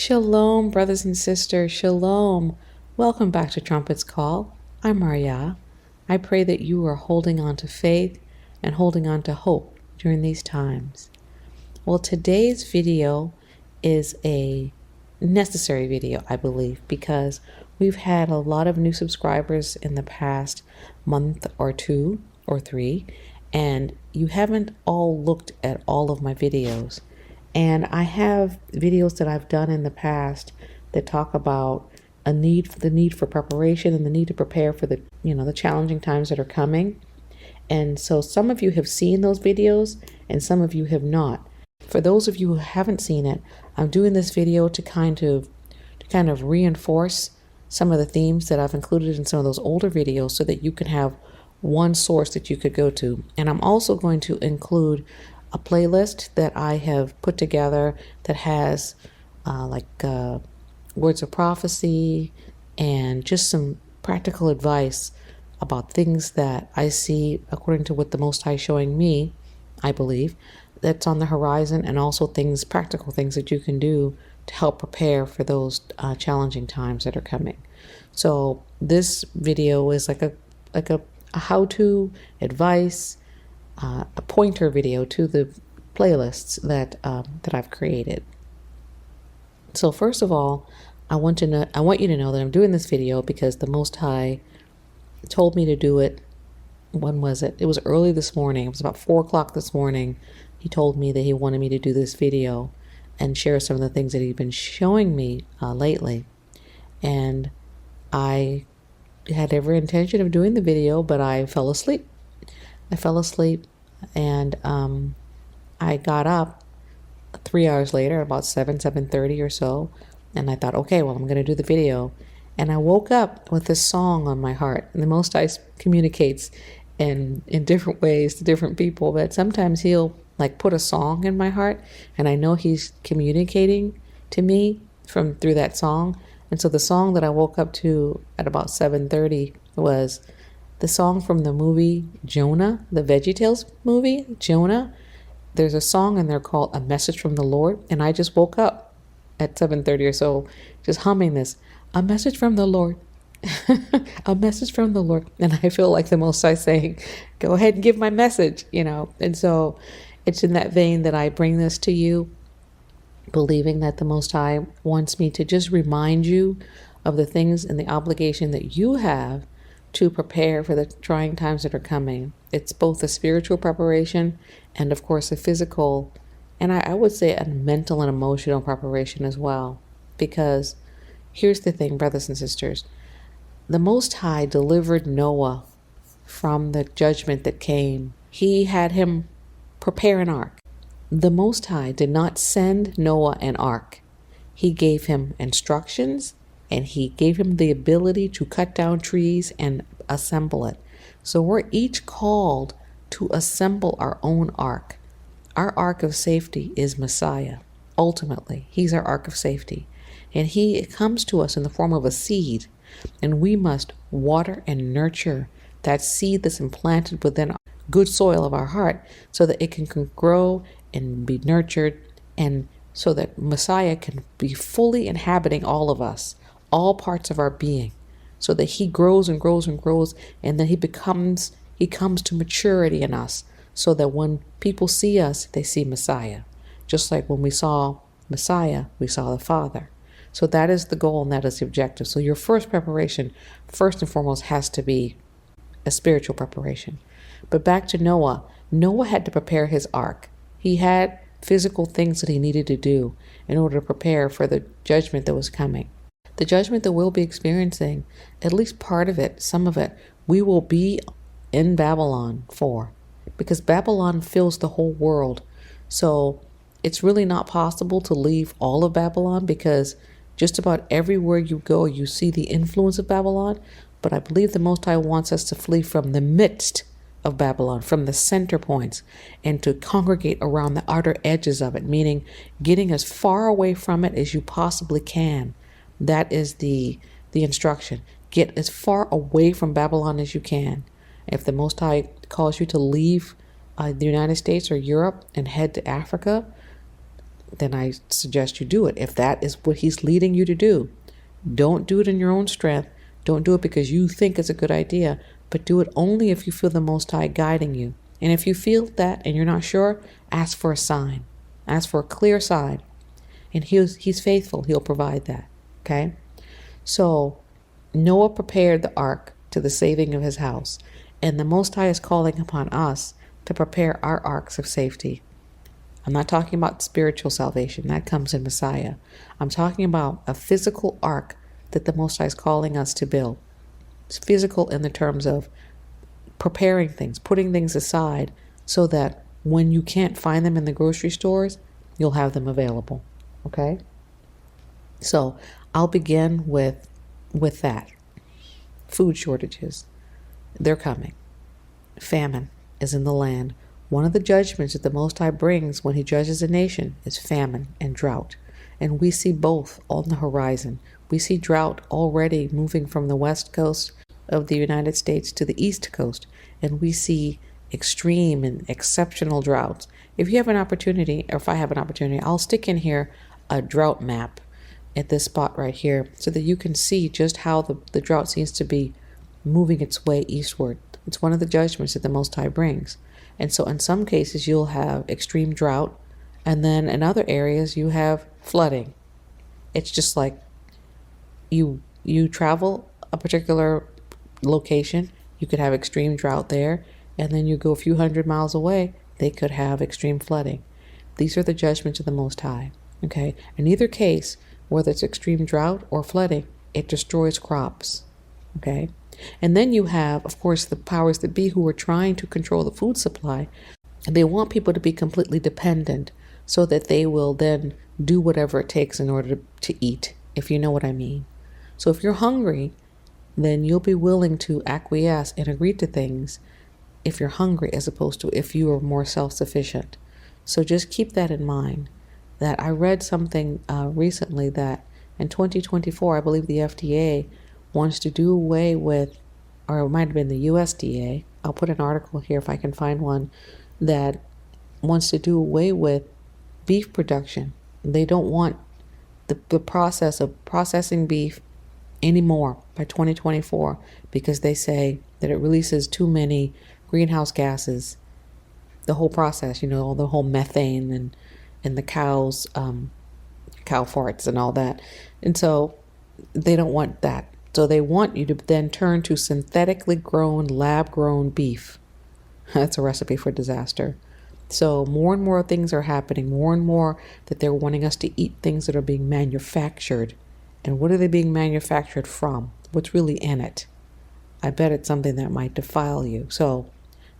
Shalom, brothers and sisters. Shalom. Welcome back to Trumpet's Call. I'm Maria. I pray that you are holding on to faith and holding on to hope during these times. Well, today's video is a necessary video, I believe, because we've had a lot of new subscribers in the past month or two or three, and you haven't all looked at all of my videos. And I have videos that I've done in the past that talk about the need for preparation and the need to prepare for the challenging times that are coming. And so some of you have seen those videos and some of you have not. For those of you who haven't seen it, I'm doing this video to kind of reinforce some of the themes that I've included in some of those older videos so that you can have one source that you could go to. And I'm also going to include a playlist that I have put together that has words of prophecy and just some practical advice about things that I see according to what the Most High is showing me, I believe, that's on the horizon, and also practical things that you can do to help prepare for those challenging times that are coming. So this video is like a how-to advice, a pointer video to the playlists that I've created. So first of all, I want you to know that I'm doing this video because the Most High told me to do it. When was it? It was early this morning. It was about 4 o'clock this morning. He told me that he wanted me to do this video and share some of the things that he'd been showing me lately. And I had every intention of doing the video, but I fell asleep. And I got up 3 hours later, about 7:30 or so, and I thought, okay, well, I'm going to do the video. And I woke up with this song on my heart. And the Most High communicates in different ways to different people, but sometimes he'll put a song in my heart, and I know he's communicating to me through that song. And so the song that I woke up to at about 7:30 was the song from the movie Jonah, the VeggieTales movie, Jonah. There's a song in there called A Message from the Lord. And I just woke up at 7:30 or so, just humming this, a message from the Lord, a message from the Lord. And I feel like the Most High saying, go ahead and give my message, And so it's in that vein that I bring this to you, believing that the Most High wants me to just remind you of the things and the obligation that you have to prepare for the trying times that are coming. It's both a spiritual preparation and, of course, a physical, and I would say a mental and emotional preparation as well. Because here's the thing, brothers and sisters. The Most High delivered Noah from the judgment that came. He had him prepare an ark. The Most High did not send Noah an ark. He gave him instructions, and he gave him the ability to cut down trees and assemble it. So we're each called to assemble our own ark. Our ark of safety is Messiah. Ultimately, he's our ark of safety. And he comes to us in the form of a seed. And we must water and nurture that seed that's implanted within good soil of our heart so that it can grow and be nurtured, and so that Messiah can be fully inhabiting all of us, all parts of our being, so that he grows and grows and grows, and then he comes to maturity in us, so that when people see us, they see Messiah. Just like when we saw Messiah, we saw the Father. So that is the goal and that is the objective. So your first preparation, first and foremost, has to be a spiritual preparation. But back to Noah. Noah had to prepare his ark. He had physical things that he needed to do in order to prepare for the judgment that was coming. The judgment that we'll be experiencing, at least part of it, some of it, we will be in Babylon for, because Babylon fills the whole world. So it's really not possible to leave all of Babylon, because just about everywhere you go, you see the influence of Babylon. But I believe the Most High wants us to flee from the midst of Babylon, from the center points, and to congregate around the outer edges of it, meaning getting as far away from it as you possibly can. That is the instruction. Get as far away from Babylon as you can. If the Most High calls you to leave the United States or Europe and head to Africa, then I suggest you do it. If that is what he's leading you to do, don't do it in your own strength. Don't do it because you think it's a good idea, but do it only if you feel the Most High guiding you. And if you feel that and you're not sure, ask for a sign. Ask for a clear sign. And he's faithful. He'll provide that. Okay? So Noah prepared the ark to the saving of his house. And the Most High is calling upon us to prepare our arks of safety. I'm not talking about spiritual salvation. That comes in Messiah. I'm talking about a physical ark that the Most High is calling us to build. It's physical in the terms of preparing things, putting things aside so that when you can't find them in the grocery stores, you'll have them available. Okay? So I'll begin with that. Food shortages. They're coming. Famine is in the land. One of the judgments that the Most High brings when he judges a nation is famine and drought. And we see both on the horizon. We see drought already moving from the west coast of the United States to the east coast. And we see extreme and exceptional droughts. If you have an opportunity, or if I have an opportunity, I'll stick in here a drought map at this spot right here so that you can see just how the drought seems to be moving its way eastward. It's one of the judgments that the Most High brings. And so in some cases you'll have extreme drought, and then in other areas you have flooding. It's just like you travel a particular location, you could have extreme drought there, and then you go a few hundred miles away, they could have extreme flooding. These are the judgments of the Most High. Okay? In either case, whether it's extreme drought or flooding, it destroys crops. Okay? And then you have, of course, the powers that be who are trying to control the food supply. And they want people to be completely dependent so that they will then do whatever it takes in order to eat, if you know what I mean. So if you're hungry, then you'll be willing to acquiesce and agree to things if you're hungry as opposed to if you are more self-sufficient. So just keep that in mind. That I read something recently that in 2024, I believe the FDA wants to do away with, or it might have been the USDA, I'll put an article here if I can find one, that wants to do away with beef production. They don't want the process of processing beef anymore by 2024 because they say that it releases too many greenhouse gases. The whole process, the whole methane and the cows, cow farts and all that. And so they don't want that. So they want you to then turn to synthetically grown, lab-grown beef. That's a recipe for disaster. So more and more things are happening, more and more that they're wanting us to eat things that are being manufactured. And what are they being manufactured from? What's really in it? I bet it's something that might defile you. So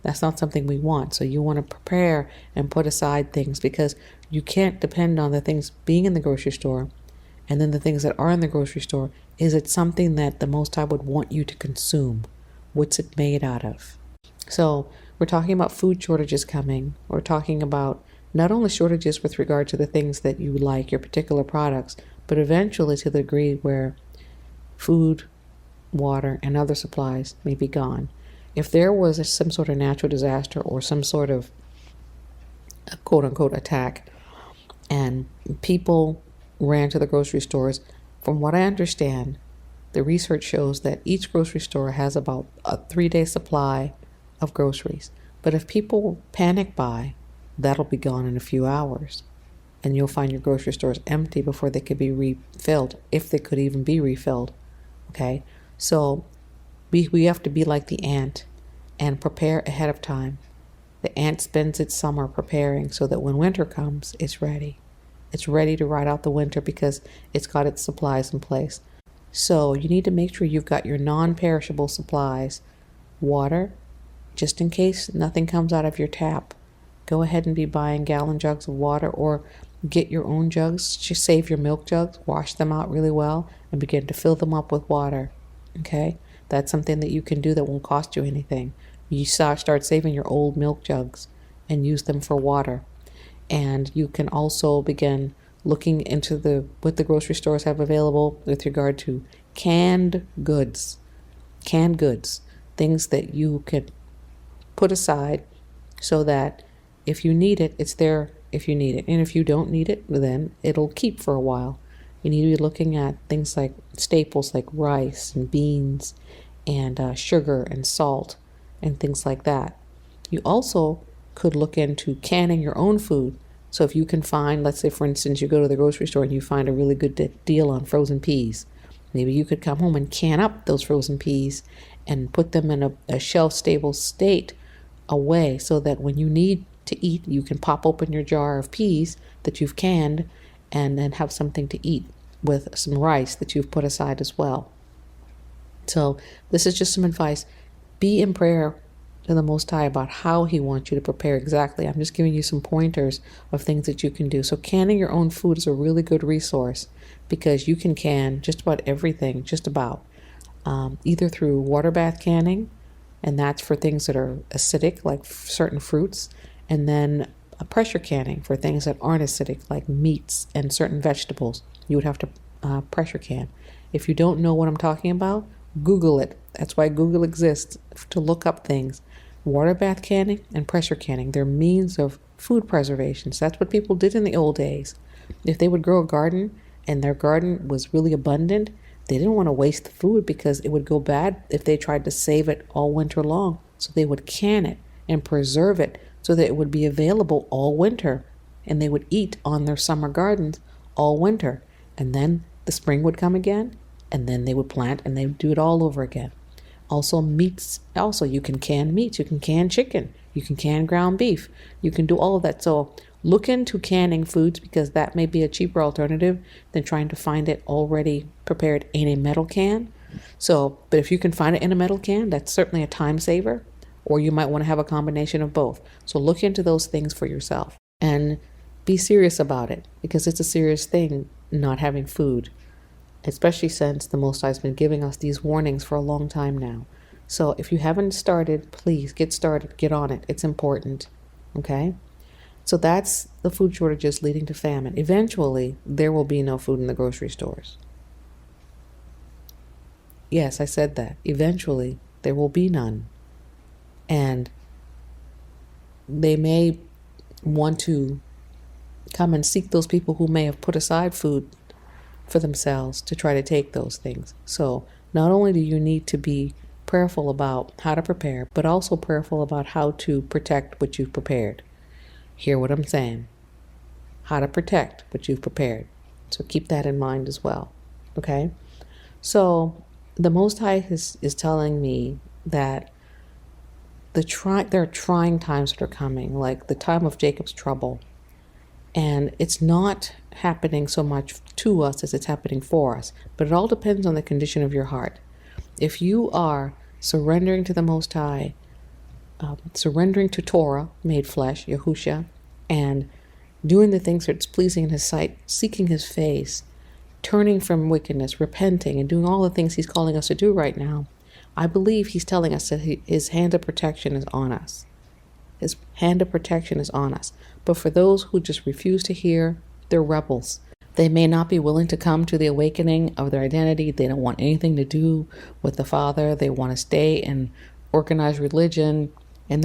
that's not something we want. So you want to prepare and put aside things because you can't depend on the things being in the grocery store. And then the things that are in the grocery store, is it something that the Most High would want you to consume? What's it made out of? So we're talking about food shortages coming. We're talking about not only shortages with regard to the things that you like, your particular products, but eventually to the degree where food, water, and other supplies may be gone. If there was some sort of natural disaster or some sort of quote-unquote attack and people ran to the grocery stores, from what I understand, the research shows that each grocery store has about a 3-day supply of groceries. But if people panic buy, that'll be gone in a few hours. And you'll find your grocery stores empty before they could be refilled, if they could even be refilled. Okay? So we have to be like the ant and prepare ahead of time. The ant spends its summer preparing so that when winter comes, it's ready. It's ready to ride out the winter because it's got its supplies in place. So you need to make sure you've got your non-perishable supplies. Water, just in case nothing comes out of your tap. Go ahead and be buying gallon jugs of water or get your own jugs. Just save your milk jugs, wash them out really well, and begin to fill them up with water. Okay? That's something that you can do that won't cost you anything. You start saving your old milk jugs and use them for water. And you can also begin looking into what the grocery stores have available with regard to canned goods. Canned goods. Things that you can put aside so that if you need it, it's there if you need it. And if you don't need it, then it'll keep for a while. You need to be looking at things like staples like rice and beans and sugar and salt and things like that. You also could look into canning your own food. So if you can find, let's say for instance, you go to the grocery store and you find a really good deal on frozen peas. Maybe you could come home and can up those frozen peas and put them in a shelf-stable state away so that when you need to eat, you can pop open your jar of peas that you've canned and then have something to eat with some rice that you've put aside as well. So this is just some advice. Be in prayer to the Most High about how He wants you to prepare exactly. I'm just giving you some pointers of things that you can do. So canning your own food is a really good resource because you can can just about everything, just about, either through water bath canning, and that's for things that are acidic, like certain fruits, and then a pressure canning for things that aren't acidic, like meats and certain vegetables. You would have to pressure can. If you don't know what I'm talking about, Google it. That's why Google exists, to look up things. Water bath canning and pressure canning, they're means of food preservation. So that's what people did in the old days. If they would grow a garden and their garden was really abundant, they didn't want to waste the food because it would go bad if they tried to save it all winter long. So they would can it and preserve it so that it would be available all winter. And they would eat on their summer gardens all winter. And then the spring would come again, and then they would plant and they would do it all over again. Also meats, also you can can meats, you can can chicken, you can can ground beef, you can do all of that. So look into canning foods because that may be a cheaper alternative than trying to find it already prepared in a metal can. So, but if you can find it in a metal can, that's certainly a time saver, or you might want to have a combination of both. So look into those things for yourself and be serious about it because it's a serious thing not having food, especially since the Most High has been giving us these warnings for a long time now. So if you haven't started, please get started, get on it. It's important, okay? So that's the food shortages leading to famine. Eventually, there will be no food in the grocery stores. Yes, I said that. Eventually, there will be none. And they may want to come and seek those people who may have put aside food for themselves to try to take those things. So not only do you need to be prayerful about how to prepare, but also prayerful about how to protect what you've prepared. Hear what I'm saying. How to protect what you've prepared. So keep that in mind as well. Okay? So the Most High is telling me that there are trying times that are coming, like the time of Jacob's trouble. And it's not happening so much to us as it's happening for us. But it all depends on the condition of your heart. If you are surrendering to the Most High, surrendering to Torah, made flesh, Yahusha, and doing the things that's pleasing in His sight, seeking His face, turning from wickedness, repenting, and doing all the things He's calling us to do right now, I believe He's telling us that His hand of protection is on us. His hand of protection is on us. But for those who just refuse to hear, they're rebels. They may not be willing to come to the awakening of their identity. They don't want anything to do with the Father. They want to stay in organized religion. And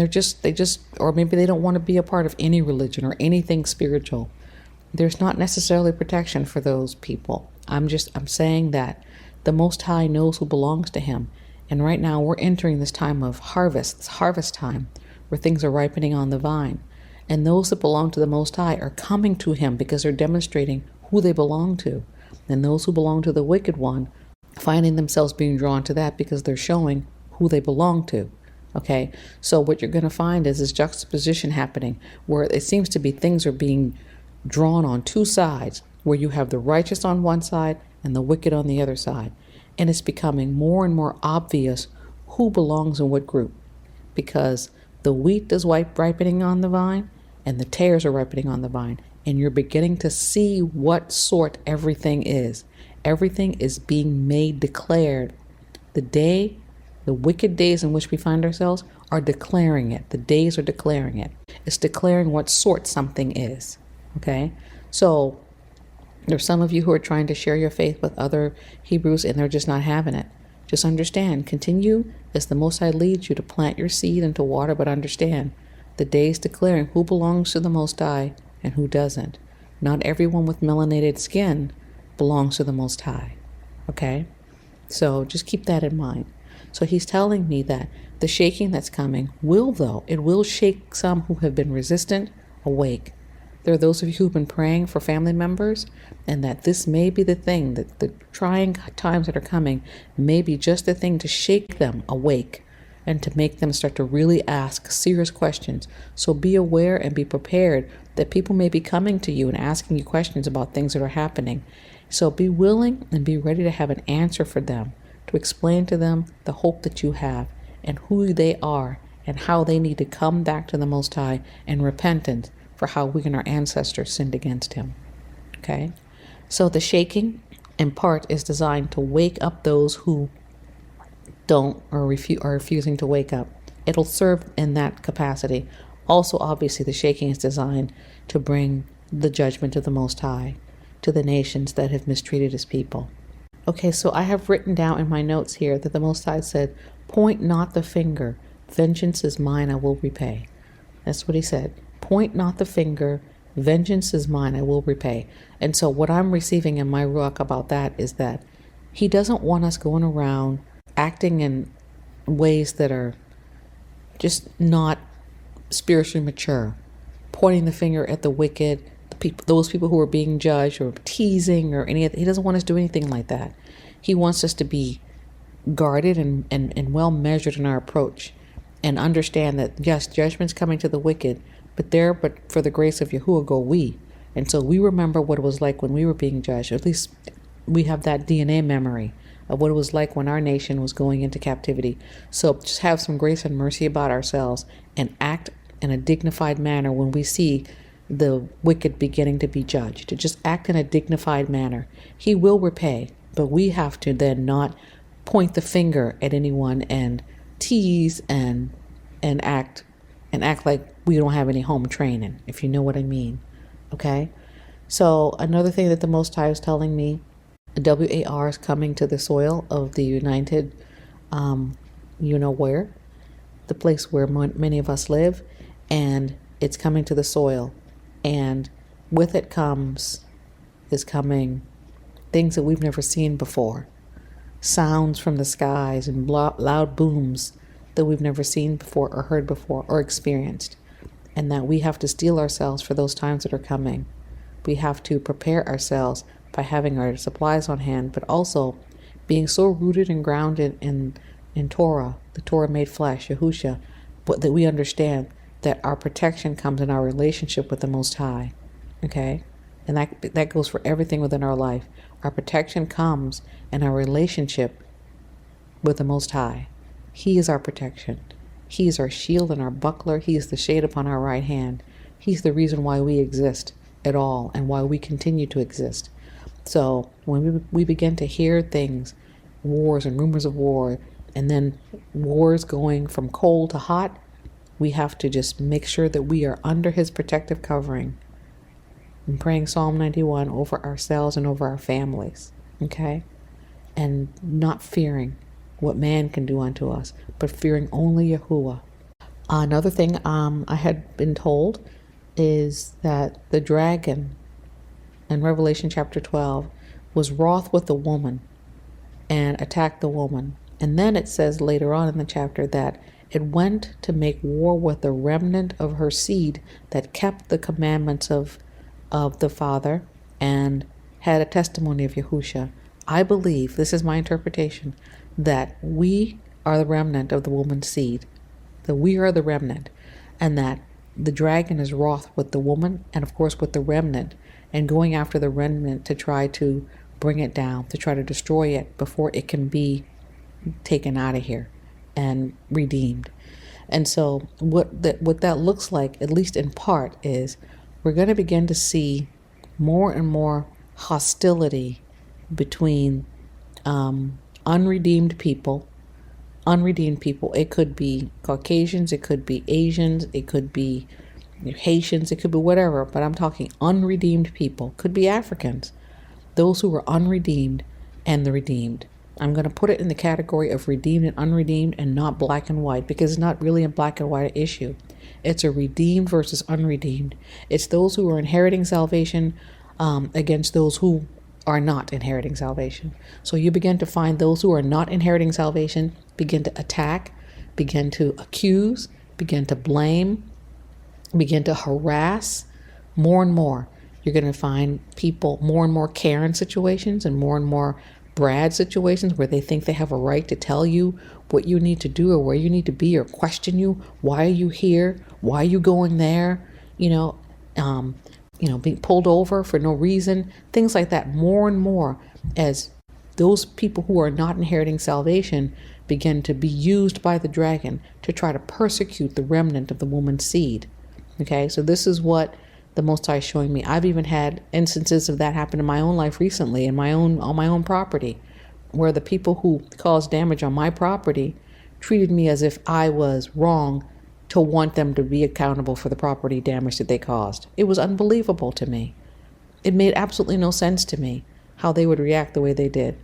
or maybe they don't want to be a part of any religion or anything spiritual. There's not necessarily protection for those people. I'm saying that the Most High knows who belongs to Him. And right now we're entering this time of harvest, this harvest time, where things are ripening on the vine. And those that belong to the Most High are coming to Him because they're demonstrating who they belong to. And those who belong to the wicked one, finding themselves being drawn to that because they're showing who they belong to. Okay, so what you're going to find is this juxtaposition happening where it seems to be things are being drawn on two sides, where you have the righteous on one side and the wicked on the other side. And it's becoming more and more obvious who belongs in what group, because the wheat is ripening on the vine and the tares are ripening on the vine. And you're beginning to see what sort everything is. Everything is being made declared. The wicked days in which we find ourselves are declaring it. The days are declaring it. It's declaring what sort something is. Okay? So there's some of you who are trying to share your faith with other Hebrews and they're just not having it. Just understand. Continue as the Most High leads you to plant your seed into water, but understand the day is declaring who belongs to the Most High and who doesn't. Not everyone with melanated skin belongs to the Most High. Okay? So just keep that in mind. So he's telling me that the shaking that's coming it will shake some who have been resistant awake. There are those of you who've been praying for family members, and that this may be the thing, that the trying times that are coming may be just the thing to shake them awake and to make them start to really ask serious questions. So be aware and be prepared that people may be coming to you and asking you questions about things that are happening. So be willing and be ready to have an answer for them, to explain to them the hope that you have and who they are and how they need to come back to the Most High in repentance for how we and our ancestors sinned against him. Okay? So the shaking, in part, is designed to wake up those who don't or are refusing to wake up. It'll serve in that capacity. Also, obviously, the shaking is designed to bring the judgment of the Most High to the nations that have mistreated his people. Okay, so I have written down in my notes here that the Most High said, "Point not the finger, vengeance is mine, I will repay." That's what he said. Point not the finger, vengeance is mine, I will repay. And so what I'm receiving in my ruach about that is that he doesn't want us going around acting in ways that are just not spiritually mature, pointing the finger at the wicked, those people who are being judged, or teasing, or any. He doesn't want us to do anything like that. He wants us to be guarded and well measured in our approach, and understand that yes, judgment's coming to the wicked, but for the grace of Yahuwah go we. And so we remember what it was like when we were being judged. Or at least we have that DNA memory of what it was like when our nation was going into captivity. So just have some grace and mercy about ourselves and act in a dignified manner when we see the wicked beginning to be judged. To just act in a dignified manner. He will repay, but we have to then not point the finger at anyone and tease and act like we don't have any home training, if you know what I mean. Okay? So another thing that the Most High is telling me, WAR is coming to the soil of the United, you know where, the place where many of us live, and it's coming to the soil. And with it is coming things that we've never seen before. Sounds from the skies and loud booms that we've never seen before or heard before or experienced. And that we have to steel ourselves for those times that are coming. We have to prepare ourselves by having our supplies on hand, but also being so rooted and grounded in Torah, the Torah made flesh, Yahusha, but that we understand that our protection comes in our relationship with the Most High. Okay? And that goes for everything within our life. Our protection comes in our relationship with the Most High. He is our protection. He is our shield and our buckler. He is the shade upon our right hand. He's the reason why we exist at all and why we continue to exist. So when we begin to hear things, wars and rumors of war, and then wars going from cold to hot, we have to just make sure that we are under his protective covering and praying Psalm 91 over ourselves and over our families, okay? And not fearing what man can do unto us, but fearing only Yahuwah. Another thing I had been told is that the dragon in Revelation chapter 12 was wroth with the woman and attacked the woman. And then it says later on in the chapter that it went to make war with the remnant of her seed that kept the commandments of the Father and had a testimony of Yahusha. I believe, this is my interpretation, that we are the remnant of the woman's seed. That we are the remnant. And that the dragon is wroth with the woman and of course with the remnant, and going after the remnant to try to bring it down, to try to destroy it before it can be taken out of here and redeemed. And so what that looks like, at least in part, is we're going to begin to see more and more hostility between unredeemed people. It could be Caucasians, it could be Asians, it could be Haitians, it could be whatever, but I'm talking unredeemed people. Could be Africans, those who are unredeemed and the redeemed. I'm going to put it in the category of redeemed and unredeemed and not black and white, because it's not really a black and white issue. It's a redeemed versus unredeemed. It's those who are inheriting salvation against those who are not inheriting salvation. So you begin to find those who are not inheriting salvation begin to attack, begin to accuse, begin to blame, begin to harass more and more. You're going to find people more and more Karen situations and more Brad situations where they think they have a right to tell you what you need to do or where you need to be or question you. Why are you here? Why are you going there? Being pulled over for no reason, things like that, more and more as those people who are not inheriting salvation begin to be used by the dragon to try to persecute the remnant of the woman's seed. Okay, so this is what the Most High is showing me. I've even had instances of that happen in my own life recently, on my own property, where the people who caused damage on my property treated me as if I was wrong to want them to be accountable for the property damage that they caused. It was unbelievable to me. It made absolutely no sense to me how they would react the way they did.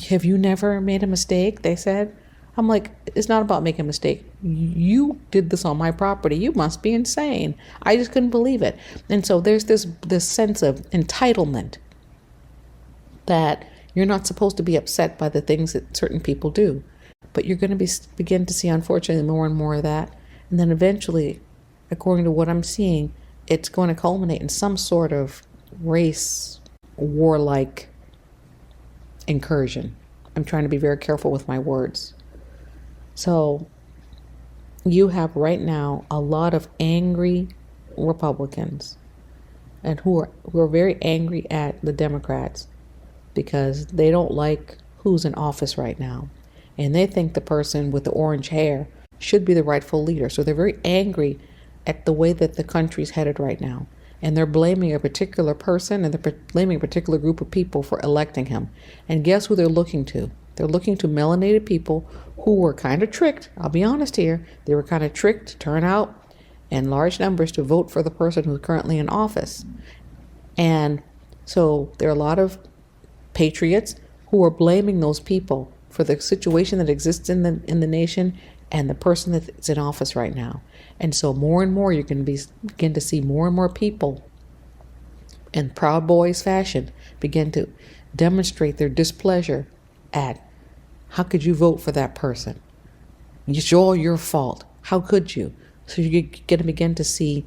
Have you never made a mistake? They said. I'm like, it's not about making a mistake. You did this on my property. You must be insane. I just couldn't believe it. And so there's this sense of entitlement that you're not supposed to be upset by the things that certain people do. But you're going to begin to see, unfortunately, more and more of that. And then eventually, according to what I'm seeing, it's going to culminate in some sort of race warlike incursion. I'm trying to be very careful with my words. So you have right now a lot of angry Republicans and who are very angry at the Democrats because they don't like who's in office right now. And they think the person with the orange hair should be the rightful leader. So they're very angry at the way that the country's headed right now. And they're blaming a particular person and they're blaming a particular group of people for electing him. And guess who they're looking to? They're looking to melanated people who were kind of tricked. I'll be honest here. They were kind of tricked to turn out in large numbers to vote for the person who's currently in office. And so there are a lot of patriots who are blaming those people for the situation that exists in the nation and the person that's in office right now. And so more and more you're going to begin to see more and more people in Proud Boys fashion begin to demonstrate their displeasure at how could you vote for that person? It's all your fault. How could you? So you're going to begin to see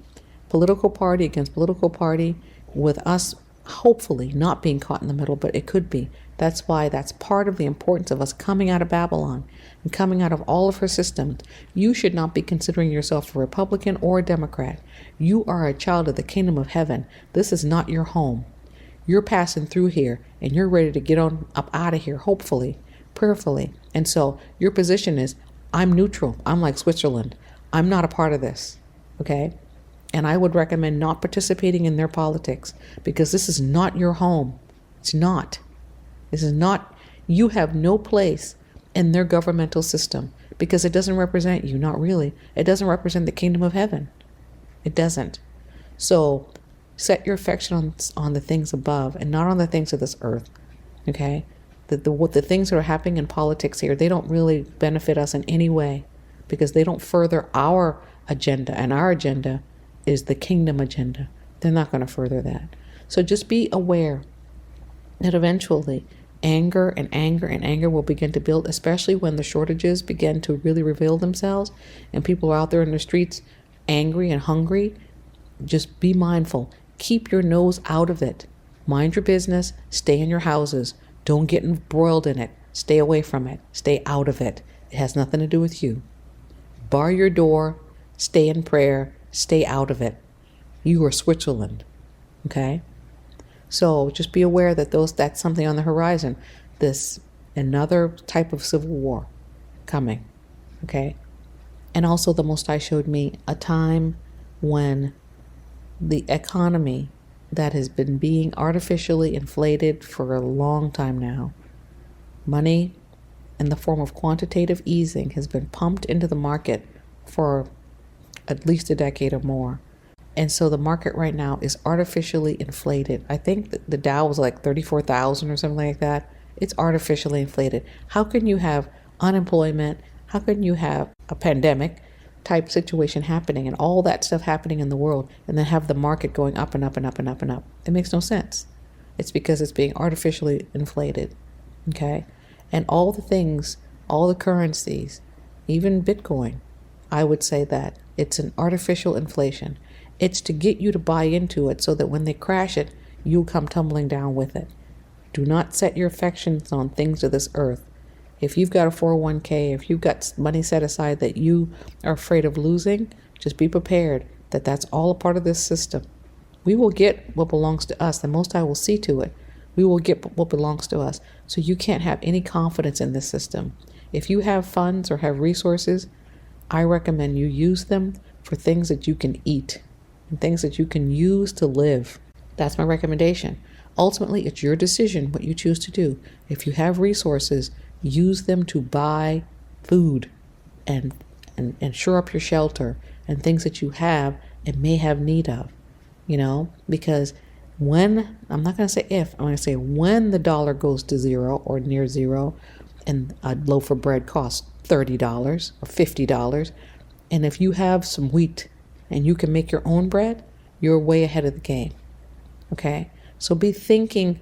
political party against political party, with us hopefully not being caught in the middle, but it could be. That's why that's part of the importance of us coming out of Babylon and coming out of all of her systems. You should not be considering yourself a Republican or a Democrat. You are a child of the kingdom of heaven. This is not your home. You're passing through here and you're ready to get on up out of here, hopefully, prayerfully. And so your position is, I'm neutral. I'm like Switzerland. I'm not a part of this. Okay? And I would recommend not participating in their politics because this is not your home. It's not. This is not, you have no place in their governmental system because it doesn't represent you, not really. It doesn't represent the kingdom of heaven. It doesn't. So set your affection on the things above and not on the things of this earth, okay? The things that are happening in politics here, they don't really benefit us in any way because they don't further our agenda, and our agenda is the kingdom agenda. They're not going to further that. So just be aware that eventually anger will begin to build, especially when the shortages begin to really reveal themselves and people are out there in the streets angry and hungry. Just be mindful. Keep your nose out of it. Mind your business. Stay in your houses. Don't get embroiled in it. Stay away from it. Stay out of it. It has nothing to do with you. Bar your door. Stay in prayer. Stay out of it. You are Switzerland. Okay? So just be aware that that's something on the horizon. This another type of civil war coming. Okay? And also the Most High showed me a time when the economy that has been being artificially inflated for a long time now, money in the form of quantitative easing has been pumped into the market for at least a decade or more. And so the market right now is artificially inflated. I think that the Dow was like 34,000 or something like that. It's artificially inflated. How can you have unemployment? How can you have a pandemic type situation happening and all that stuff happening in the world, and then have the market going up and up and up and up and up. It makes no sense. It's because it's being artificially inflated. Okay? And all the things, all the currencies, even Bitcoin, I would say that it's an artificial inflation. It's to get you to buy into it so that when they crash it, you'll come tumbling down with it. Do not set your affections on things of this earth. If you've got a 401k, if you've got money set aside that you are afraid of losing, just be prepared that that's all a part of this system. We will get what belongs to us. The Most High will see to it. We will get what belongs to us. So you can't have any confidence in this system. If you have funds or have resources, I recommend you use them for things that you can eat and things that you can use to live. That's my recommendation. Ultimately, it's your decision what you choose to do. If you have resources, use them to buy food and shore up your shelter and things that you have and may have need of, because when, I'm not going to say if, I'm going to say when the dollar goes to zero or near zero and a loaf of bread costs $30 or $50, and if you have some wheat and you can make your own bread, you're way ahead of the game. Okay? So be thinking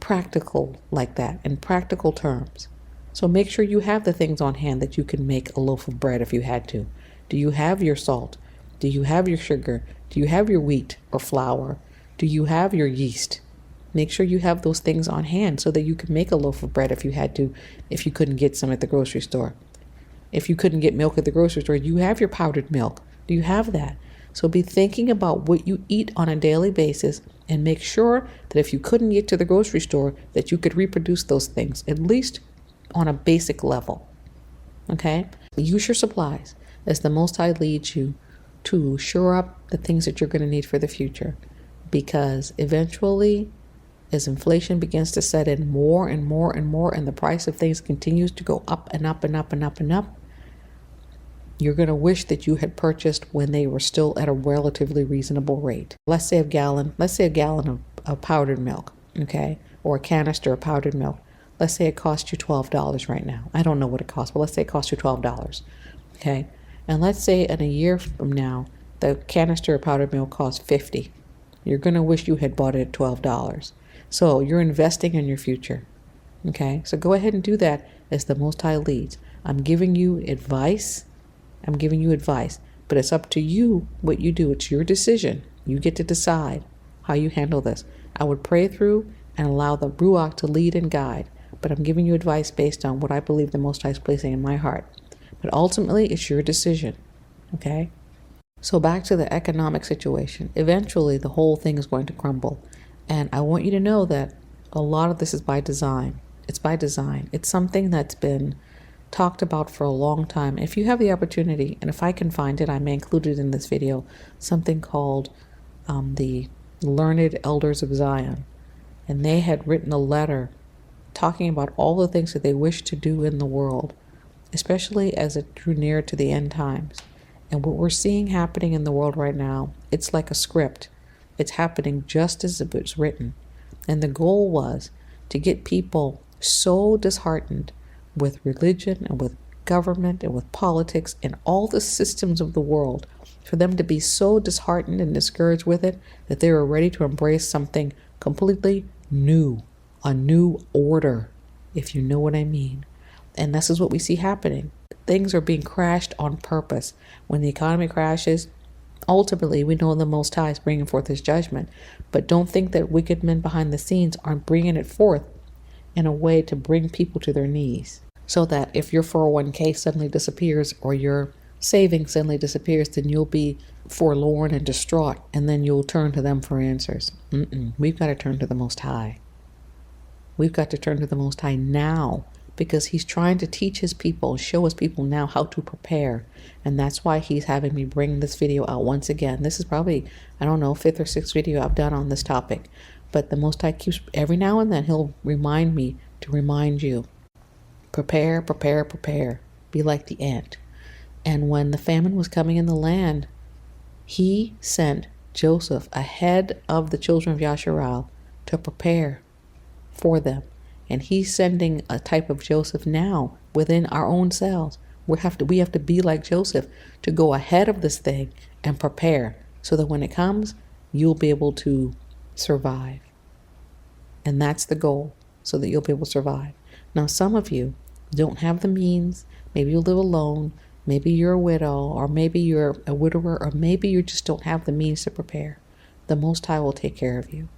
practical like that, in practical terms. So make sure you have the things on hand that you can make a loaf of bread if you had to. Do you have your salt? Do you have your sugar? Do you have your wheat or flour? Do you have your yeast? Make sure you have those things on hand so that you can make a loaf of bread if you had to, if you couldn't get some at the grocery store. If you couldn't get milk at the grocery store, you have your powdered milk. Do you have that? So be thinking about what you eat on a daily basis and make sure that if you couldn't get to the grocery store, that you could reproduce those things, at least on a basic level. Okay? Use your supplies as the Most High leads you to shore up the things that you're going to need for the future. Because eventually, as inflation begins to set in more and more and more, and the price of things continues to go up and up and up and up and up, you're going to wish that you had purchased when they were still at a relatively reasonable rate. Let's say a gallon of powdered milk, okay? Or a canister of powdered milk. Let's say it costs you $12 right now. I don't know what it costs, but let's say it costs you $12, okay? And let's say in a year from now, the canister of powdered milk costs $50. You're going to wish you had bought it at $12. So you're investing in your future, okay? So go ahead and do that as the Most High leads. I'm giving you advice, but it's up to you what you do. It's your decision. You get to decide how you handle this. I would pray through and allow the Ruach to lead and guide, but I'm giving you advice based on what I believe the Most High is placing in my heart. But ultimately, it's your decision, okay? So back to the economic situation. Eventually, the whole thing is going to crumble. And I want you to know that a lot of this is by design. It's by design. It's something that's been talked about for a long time. If you have the opportunity, and if I can find it, I may include it in this video, something called the Learned Elders of Zion. And they had written a letter talking about all the things that they wish to do in the world, especially as it drew near to the end times. And what we're seeing happening in the world right now, it's like a script. It's happening just as it was written. And the goal was to get people so disheartened with religion and with government and with politics and all the systems of the world, for them to be so disheartened and discouraged with it that they were ready to embrace something completely new, a new order, if you know what I mean. And this is what we see happening. Things are being crashed on purpose. When the economy crashes, ultimately we know the Most High is bringing forth his judgment. But don't think that wicked men behind the scenes aren't bringing it forth in a way to bring people to their knees. So that if your 401k suddenly disappears or your savings suddenly disappears, then you'll be forlorn and distraught, and then you'll turn to them for answers. We've got to turn to the Most High. We've got to turn to the Most High now, because he's trying to teach his people, show his people now how to prepare. And that's why he's having me bring this video out once again. This is probably, I don't know, 5th or 6th video I've done on this topic. But the Most High keeps, every now and then, he'll remind me to remind you. Prepare, prepare, prepare. Be like the ant. And when the famine was coming in the land, he sent Joseph ahead of the children of Yasharal to prepare for them. And he's sending a type of Joseph now within our own selves. We have to be like Joseph to go ahead of this thing and prepare so that when it comes, you'll be able to survive. And that's the goal, so that you'll be able to survive. Now, some of you don't have the means. Maybe you live alone. Maybe you're a widow, or maybe you're a widower, or maybe you just don't have the means to prepare. The Most High will take care of you.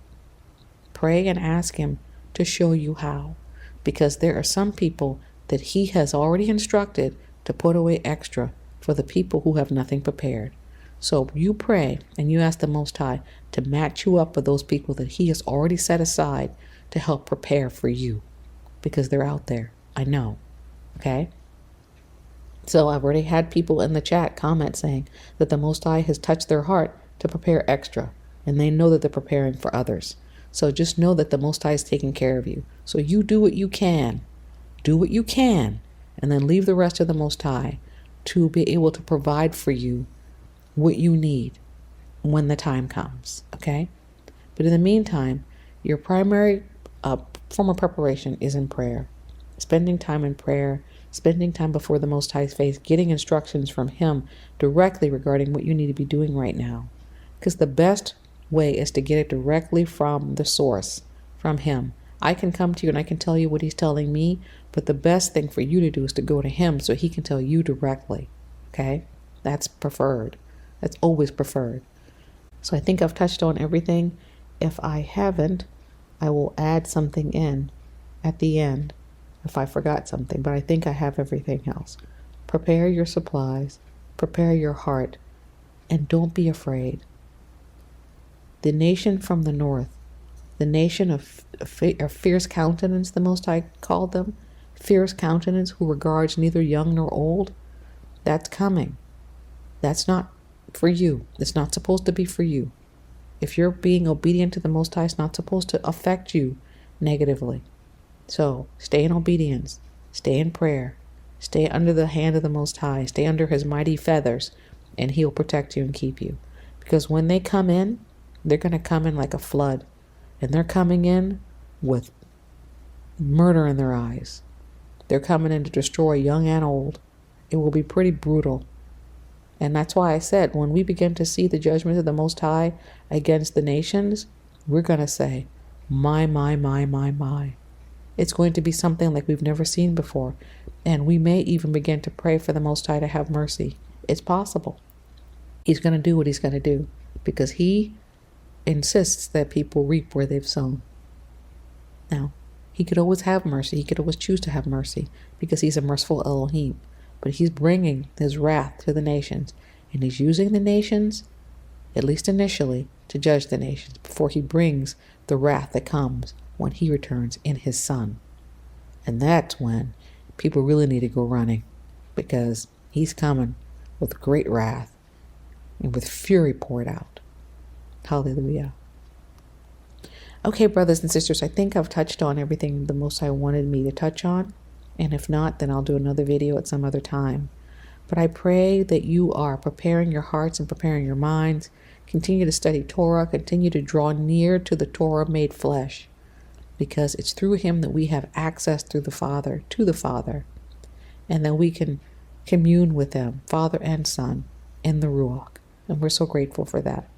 Pray and ask Him to show you how, because there are some people that He has already instructed to put away extra for the people who have nothing prepared. So you pray and you ask the Most High to match you up with those people that He has already set aside to help prepare for you, because they're out there. I know. Okay? So I've already had people in the chat comment saying that the Most High has touched their heart to prepare extra, and they know that they're preparing for others. So just know that the Most High is taking care of you. So you do what you can. Do what you can, and then leave the rest to the Most High to be able to provide for you what you need when the time comes. Okay? But in the meantime, your primary form of preparation is in prayer. Spending time in prayer, spending time before the Most High's face, getting instructions from Him directly regarding what you need to be doing right now. Because the best way is to get it directly from the source, from Him. I can come to you and I can tell you what He's telling me, but the best thing for you to do is to go to Him so He can tell you directly. Okay? That's preferred. That's always preferred. So I think I've touched on everything. If I haven't, I will add something in at the end if I forgot something, but I think I have everything else. Prepare your supplies, prepare your heart, and don't be afraid. The nation from the north, the nation of fierce countenance, the Most High called them, fierce countenance who regards neither young nor old, that's coming. That's not for you. It's not supposed to be for you. If you're being obedient to the Most High, it's not supposed to affect you negatively. So stay in obedience, stay in prayer, stay under the hand of the Most High, stay under His mighty feathers, and He'll protect you and keep you. Because when they come in, they're going to come in like a flood, and they're coming in with murder in their eyes. They're coming in to destroy young and old. It will be pretty brutal. And that's why I said, when we begin to see the judgment of the Most High against the nations, we're going to say, my. It's going to be something like we've never seen before. And we may even begin to pray for the Most High to have mercy. It's possible. He's going to do what He's going to do, because He insists that people reap where they've sown. Now, He could always have mercy. He could always choose to have mercy, because He's a merciful Elohim. But He's bringing His wrath to the nations, and He's using the nations, at least initially, to judge the nations before He brings the wrath that comes when He returns in His Son. And that's when people really need to go running, because He's coming with great wrath and with fury poured out. Hallelujah. Okay, brothers and sisters, I think I've touched on everything the Most High wanted me to touch on. And if not, then I'll do another video at some other time. But I pray that you are preparing your hearts and preparing your minds. Continue to study Torah. Continue to draw near to the Torah made flesh, because it's through Him that we have access through the Father, to the Father, and that we can commune with Him, Father and Son, in the Ruach. And we're so grateful for that.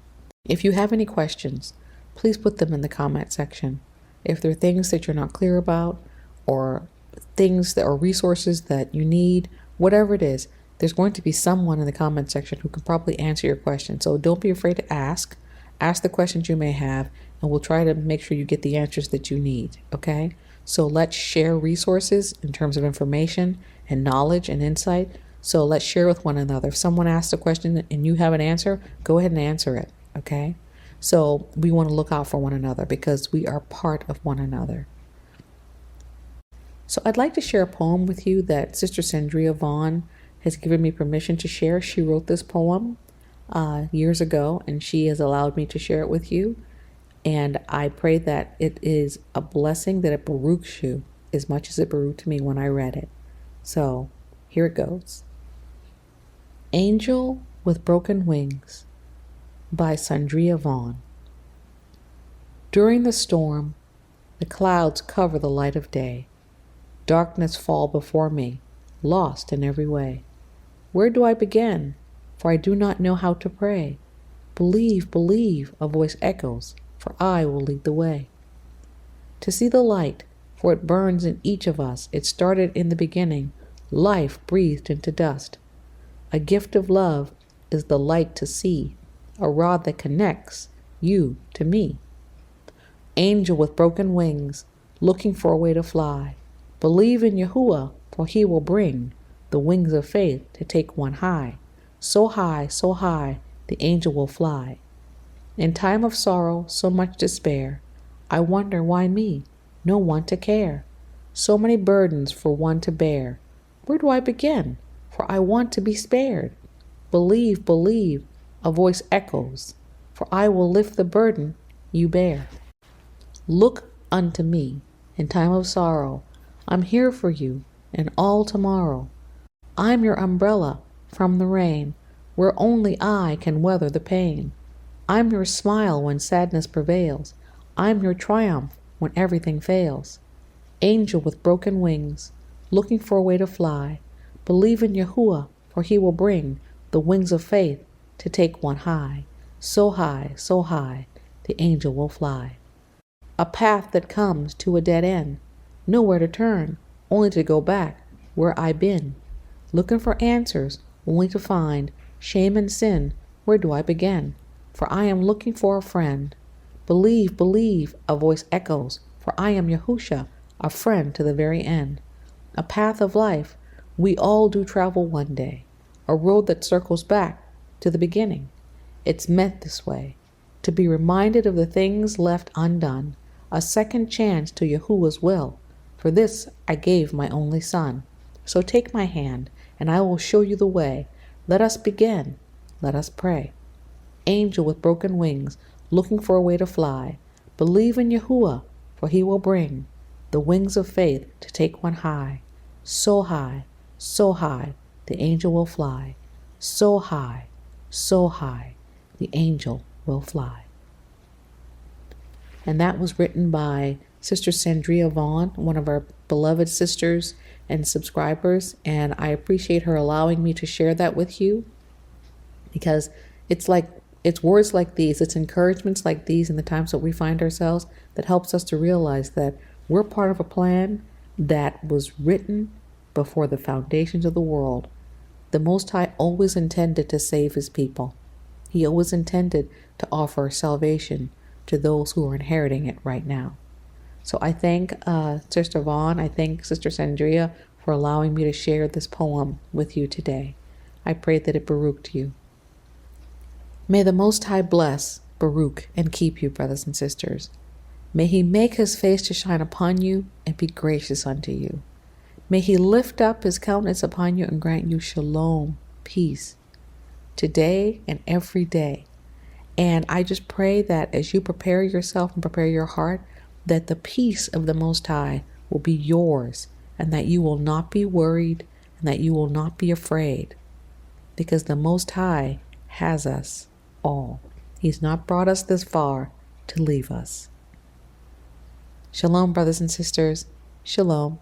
If you have any questions, please put them in the comment section. If there are things that you're not clear about, or things that are resources that you need, whatever it is, there's going to be someone in the comment section who can probably answer your question. So don't be afraid to ask. Ask the questions you may have, and we'll try to make sure you get the answers that you need. Okay? So let's share resources in terms of information and knowledge and insight. So let's share with one another. If someone asks a question and you have an answer, go ahead and answer it. Okay? So we want to look out for one another, because we are part of one another. So I'd like to share a poem with you that Sister Sandria Vaughn has given me permission to share. She wrote this poem years ago, and she has allowed me to share it with you. And I pray that it is a blessing, that it baruchs you as much as it baruched me when I read it. So here it goes. Angel with Broken Wings by Sandria Vaughn. During the storm, the clouds cover the light of day. Darkness fall before me lost in every way. Where do I begin? For I do not know how to pray. Believe, believe, a voice echoes, for I will lead the way. To see the light, for it burns in each of us. It started in the beginning, life breathed into dust. A gift of love is the light to see, a rod that connects you to me. Angel with broken wings, looking for a way to fly. Believe in Yahuwah, for he will bring the wings of faith to take one high. So high, the angel will fly. In time of sorrow, so much despair, I wonder why me, no one to care. So many burdens for one to bear. Where do I begin? For I want to be spared. Believe, believe, a voice echoes, for I will lift the burden you bear. Look unto me in time of sorrow. I'm here for you and all tomorrow. I'm your umbrella from the rain, where only I can weather the pain. I'm your smile when sadness prevails. I'm your triumph when everything fails. Angel with broken wings, looking for a way to fly. Believe in Yahuwah, for he will bring the wings of faith to take one high. So high, the angel will fly. A path that comes to a dead end, nowhere to turn, only to go back where I've been. Looking for answers, only to find shame and sin. Where do I begin? For I am looking for a friend. Believe, believe, a voice echoes, for I am Yahusha, a friend to the very end. A path of life, we all do travel one day, a road that circles back to the beginning. It's meant this way, to be reminded of the things left undone, a second chance to Yahuwah's will. For this I gave my only son. So take my hand, and I will show you the way. Let us begin. Let us pray. Angel with broken wings, looking for a way to fly. Believe in Yahuwah, for he will bring the wings of faith to take one high. So high, the angel will fly. So high, the angel will fly. And that was written by Sister Sandria Vaughn, one of our beloved sisters and subscribers, and I appreciate her allowing me to share that with you, because it's words like these, it's encouragements like these in the times that we find ourselves that helps us to realize that we're part of a plan that was written before the foundations of the world. The Most High always intended to save his people. He always intended to offer salvation to those who are inheriting it right now. So I thank Sister Vaughn, I thank Sister Sandria for allowing me to share this poem with you today. I pray that it baruched you. May the Most High bless, baruch, and keep you, brothers and sisters. May he make his face to shine upon you and be gracious unto you. May he lift up his countenance upon you and grant you shalom, peace, today and every day. And I just pray that as you prepare yourself and prepare your heart, that the peace of the Most High will be yours, and that you will not be worried, and that you will not be afraid, because the Most High has us all. He's not brought us this far to leave us. Shalom, brothers and sisters. Shalom.